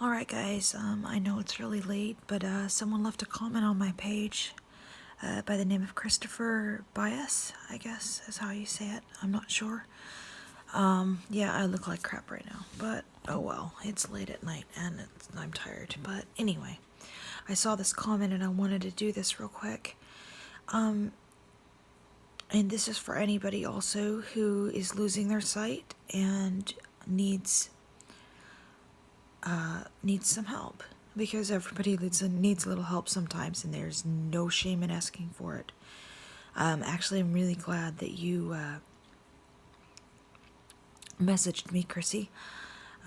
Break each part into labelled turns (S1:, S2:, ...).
S1: Alright guys, I know it's really late, but someone left a comment on my page by the name of Christopher Bies, I guess is how you say it. I'm not sure. Yeah, I look like crap right now, but oh well, it's late at night and I'm tired. But anyway, I saw this comment and I wanted to do this real quick. And this is for anybody also who is losing their sight and needs some help, because everybody needs a little help sometimes, and there's no shame in asking for it. Actually, I'm really glad that you messaged me, Chrissy.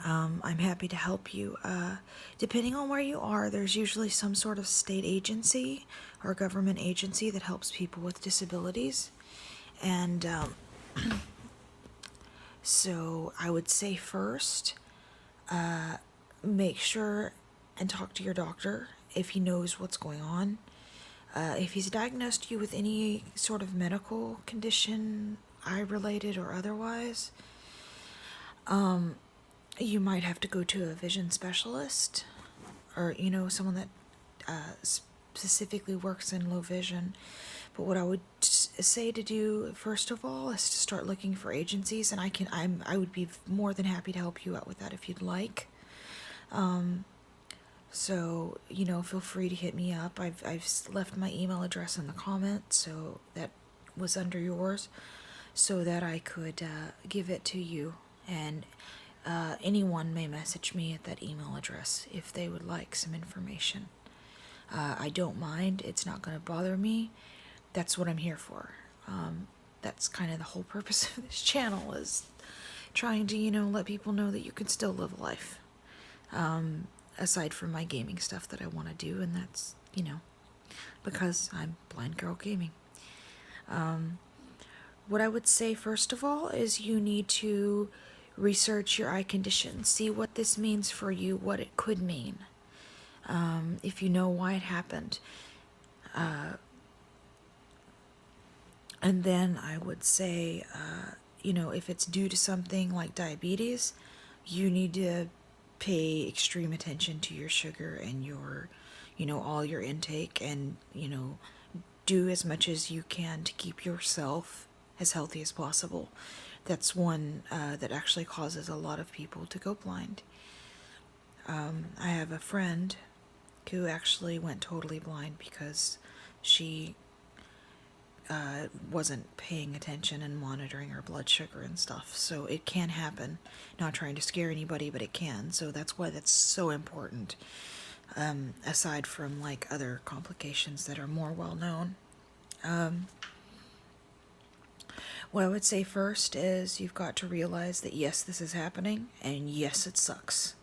S1: I'm happy to help you. Depending on where you are, there's usually some sort of state agency or government agency that helps people with disabilities. And so I would say first, make sure and talk to your doctor if he knows what's going on. If he's diagnosed you with any sort of medical condition, eye-related or otherwise, you might have to go to a vision specialist, or someone that specifically works in low vision. But what I would say to do first of all is to start looking for agencies, and I would be more than happy to help you out with that if you'd like. So, feel free to hit me up. I've left my email address in the comments, so that was under yours, so that I could give it to you. And anyone may message me at that email address if they would like some information. I don't mind. It's not going to bother me. That's what I'm here for. That's kind of the whole purpose of this channel, is trying to, let people know that you can still live life. Aside from my gaming stuff that I want to do, and that's, because I'm Blind Girl Gaming. What I would say first of all is you need to research your eye condition, see what this means for you, what it could mean, if you know why it happened. And then I would say, if it's due to something like diabetes, you need to pay extreme attention to your sugar and your, all your intake, and, do as much as you can to keep yourself as healthy as possible. That's one that actually causes a lot of people to go blind. I have a friend who actually went totally blind because she wasn't paying attention and monitoring her blood sugar and stuff. So it can happen. Not trying to scare anybody, but it can. So that's why that's so important. Aside from like other complications that are more well known. What I would say first is you've got to realize that yes, this is happening, and yes, it sucks.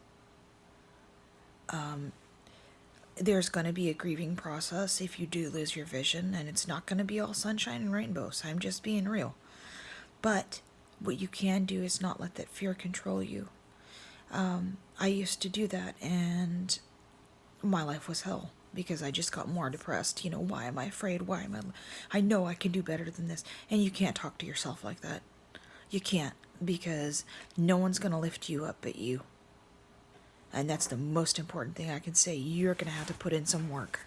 S1: There's going to be a grieving process if you do lose your vision, and it's not going to be all sunshine and rainbows. I'm just being real. But what you can do is not let that fear control you. I used to do that, and my life was hell because I just got more depressed. Why am I afraid? Why am I know I can do better than this. And you can't talk to yourself like that. You can't, because no one's going to lift you up but you. And that's the most important thing I can say. You're going to have to put in some work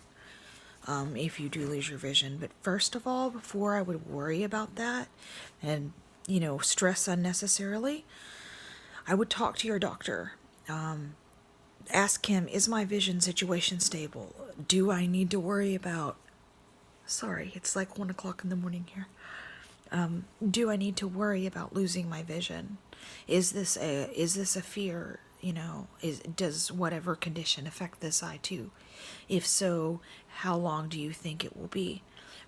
S1: if you do lose your vision. But first of all, before I would worry about that and, stress unnecessarily, I would talk to your doctor. Ask him, is my vision situation stable? Do I need to worry about... Sorry, it's like 1 o'clock in the morning here. Do I need to worry about losing my vision? Is this a fear? Does whatever condition affect this eye too? If so, how long do you think it will be?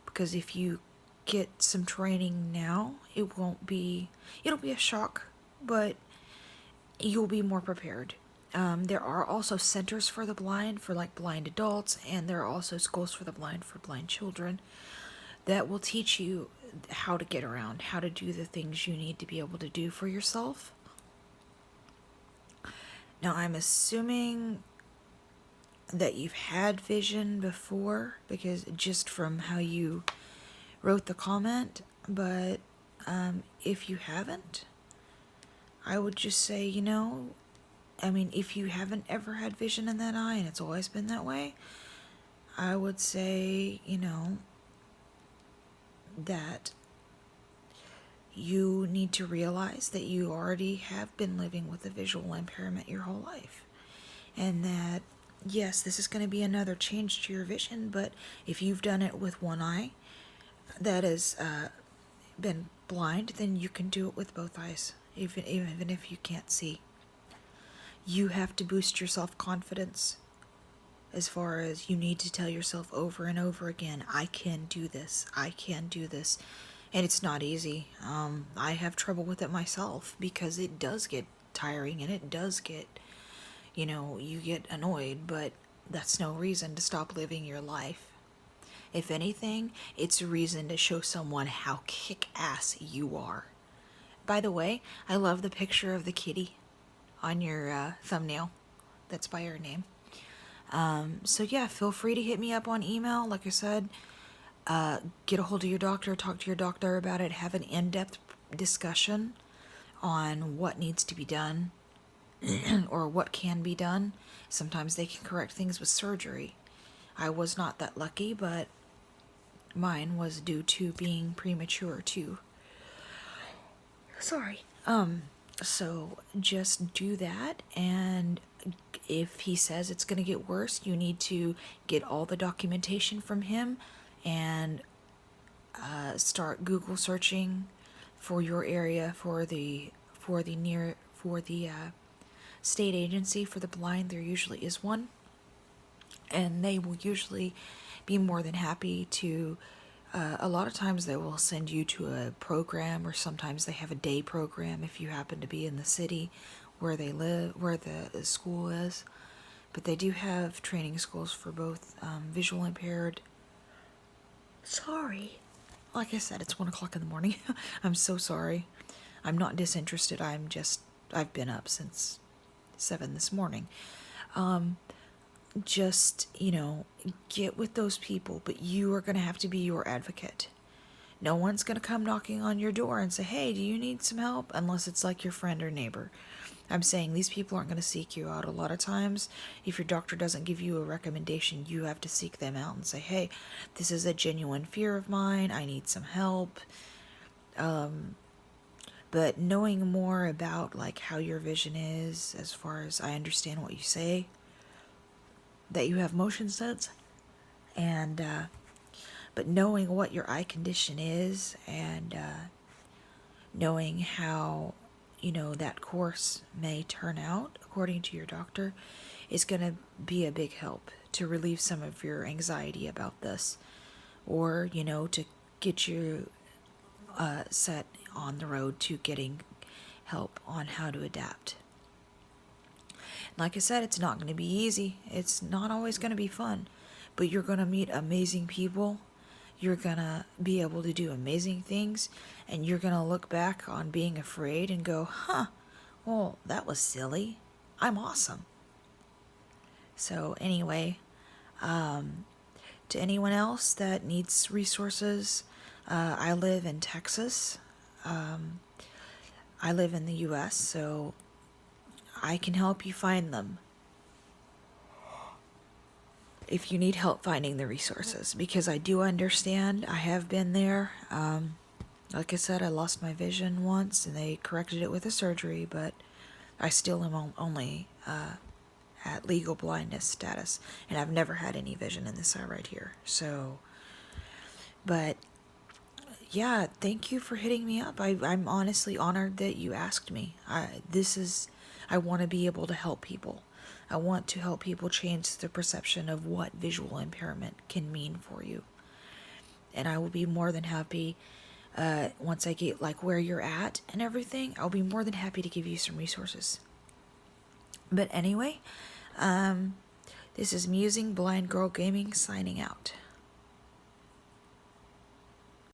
S1: Because if you get some training now, it'll be a shock, but you'll be more prepared. There are also centers for the blind, for like blind adults, and there are also schools for the blind, for blind children, that will teach you how to get around, how to do the things you need to be able to do for yourself. Now, I'm assuming that you've had vision before, because just from how you wrote the comment, but if you haven't, I would just say, I mean, if you haven't ever had vision in that eye and it's always been that way, I would say, that you need to realize that you already have been living with a visual impairment your whole life. And that, yes, this is going to be another change to your vision, but if you've done it with one eye that has been blind, then you can do it with both eyes, even if you can't see. You have to boost your self-confidence, as far as you need to tell yourself over and over again, I can do this, I can do this. And it's not easy. I have trouble with it myself, because it does get tiring, and it does get, you get annoyed, but that's no reason to stop living your life. If anything, it's a reason to show someone how kick-ass you are. By the way, I love the picture of the kitty on your thumbnail. That's by her name. So yeah, feel free to hit me up on email. Like I said, get a hold of your doctor, talk to your doctor about it, have an in-depth discussion on what needs to be done or what can be done. Sometimes they can correct things with surgery. I was not that lucky, but mine was due to being premature too. Sorry. So just do that, and if he says it's going to get worse, you need to get all the documentation from him and start Google searching for your area, for the state agency for the blind. There usually is one, and they will usually be more than happy to. A lot of times they will send you to a program, or sometimes they have a day program if you happen to be in the city where they live, where the school is. But they do have training schools for both visual impaired. Sorry. Like I said, it's 1 o'clock in the morning. I'm so sorry. I'm not disinterested. I've been up since 7 this morning. Just, get with those people, but you are going to have to be your advocate. No one's going to come knocking on your door and say, hey, do you need some help? Unless it's like your friend or neighbor. I'm saying these people aren't going to seek you out. A lot of times, if your doctor doesn't give you a recommendation, you have to seek them out and say, hey, this is a genuine fear of mine. I need some help. But knowing more about like how your vision is, as far as I understand what you say, that you have motion sense, and but knowing what your eye condition is, and knowing how that course may turn out according to your doctor, is going to be a big help to relieve some of your anxiety about this, or to get you set on the road to getting help on how to adapt. Like I said, it's not going to be easy. It's not always going to be fun. But you're going to meet amazing people. You're going to be able to do amazing things. And you're going to look back on being afraid and go, well, that was silly. I'm awesome. So anyway, to anyone else that needs resources, I live in Texas. I live in the U.S., so I can help you find them if you need help finding the resources, because I do understand. I have been there. Like I said, I lost my vision once, and they corrected it with a surgery, but I still am only at legal blindness status, and I've never had any vision in this eye right here. So, but yeah, thank you for hitting me up. I'm honestly honored that you asked me. I want to be able to help people. I want to help people change the perception of what visual impairment can mean for you. And I will be more than happy, once I get like where you're at and everything, I'll be more than happy to give you some resources. But anyway, this is Musing Blind Girl Gaming signing out.